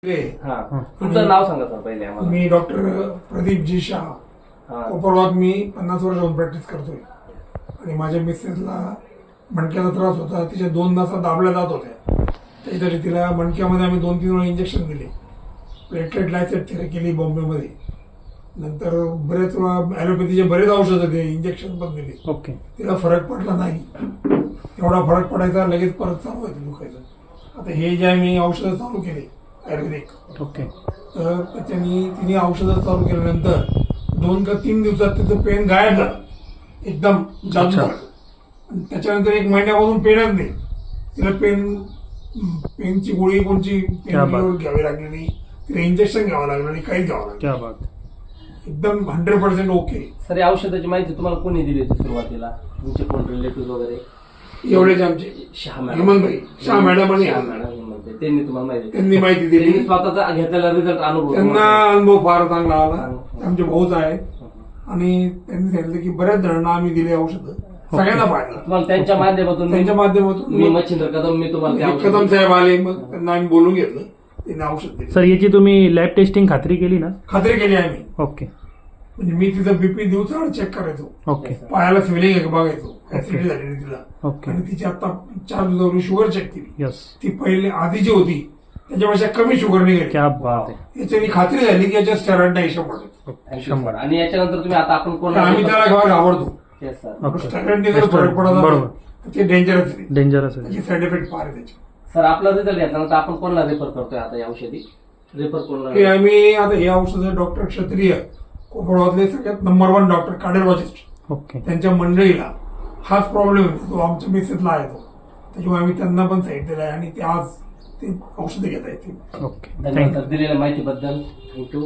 तुमचं नाव सांगा सर पहिले आम्हाला. मी डॉक्टर प्रदीप जी शाह कोपरगावात मी 50 वर्ष होऊन प्रॅक्टिस करतोय आणि माझ्या मिसेसला मणक्याचा त्रास होता. तिच्या 2 नसा दाबल्या जात होत्या. त्याच्यासाठी तिला मणक्यामध्ये आम्ही 2-3 वेळा इंजेक्शन दिले. प्लेटलेट लायसेट थेरपी केली बॉम्बेमध्ये. नंतर बरेच वेळा ॲलोपॅथीचे बरेच औषधं दिले, इंजेक्शन पण दिले. ओके. तिला फरक पडला नाही. एवढा फरक पडायचा लगेच परत चालू व्हायचं दुखायचं. आता हे जे आम्ही औषधं चालू केले आयुर्वेदिक, ओके. तर त्याच्यानी तिने औषधं चालू केल्यानंतर 2 का 3 दिवसात तिचं पेन गायब झालं एकदम जादू. आणि त्याच्यानंतर 1 महिन्यापासून पेनच नाही. तिला पेनची गोळी कोणची पेन घ्यावी लागली नाही, तिला इंजेक्शन घ्यावं लागलं नाही, काहीच घ्यावं लागलं. एकदम 100% ओके. सर या औषधाची माहिती तुम्हाला कोणी दिली होती सुरुवातीला? तुमचे कोण रिलेटिव्ह वगैरे? एवढेच आमचे शाह मॅडम, हेमंतभाई शाह मॅडम आणि त्यांनी तुम्हाला माहिती त्यांनी माहिती दिली. स्वतःचा घेतलेला रिझल्ट अनुभव त्यांना अनुभव फार चांगला आला. आमचे भाऊच आहेत आणि त्यांनी सांगितलं की बऱ्याच जणांना आम्ही दिले औषधं, सगळ्यांना फायदा. तुम्हाला त्यांच्या माध्यमातून मी मच्छिंद्र कदम मी तुम्हाला कदम साहेब आले, मग त्यांना आम्ही बोलून घेतलं, त्यांनी औषध दिलं. सर याची तुम्ही लॅब टेस्टिंग खात्री केली ना? खात्री केली आम्ही. ओके. म्हणजे मी तिचा बीपी दिवसाआड चेक करायचो, ओके. पायाला स्वेलिंग आहे का बघायचो, ऍसिडिटी झालेली तिला. ओके. आणि तिची आता 4 दिवसावरून शुगर चेक केली. यस. ती पहिले आधी जी होती त्याच्यापेक्षा कमी शुगर निघाली. क्या बात आहे. याच्यानी खात्री झाली की याच्या स्टेरॉइड नाही 100%. आणि याच्यानंतर तुम्ही आता आपण कोण आम्ही त्याला घाबरतो. स्टेरॉइड जर फरक पडत बरोबर, ते डेंजरस आहे. डेंजरस आहे. त्याची साईड इफेक्ट फार आहे त्याची. सर आपला रिझल्ट घेतल्यानंतर आपण कोणाला रेफर करतोय आता या औषधी? रेफर हे कोणाला? आम्ही आता हे औषध डॉक्टर क्षत्रिय कोपरगावातले सगळ्यात नंबर 1 डॉक्टर कार्डिओलॉजिस्ट, ओके. त्यांच्या मंडळीला हाच प्रॉब्लेम आहे, तो आमच्या मिसेसला आहे. तो त्याच्यामुळे आम्ही त्यांना पण सांगितलेलं आहे आणि ते आज ते औषधं घेता येतील. ओके. धन्यवाद सर दिलेल्या माहितीबद्दल. थँक्यू.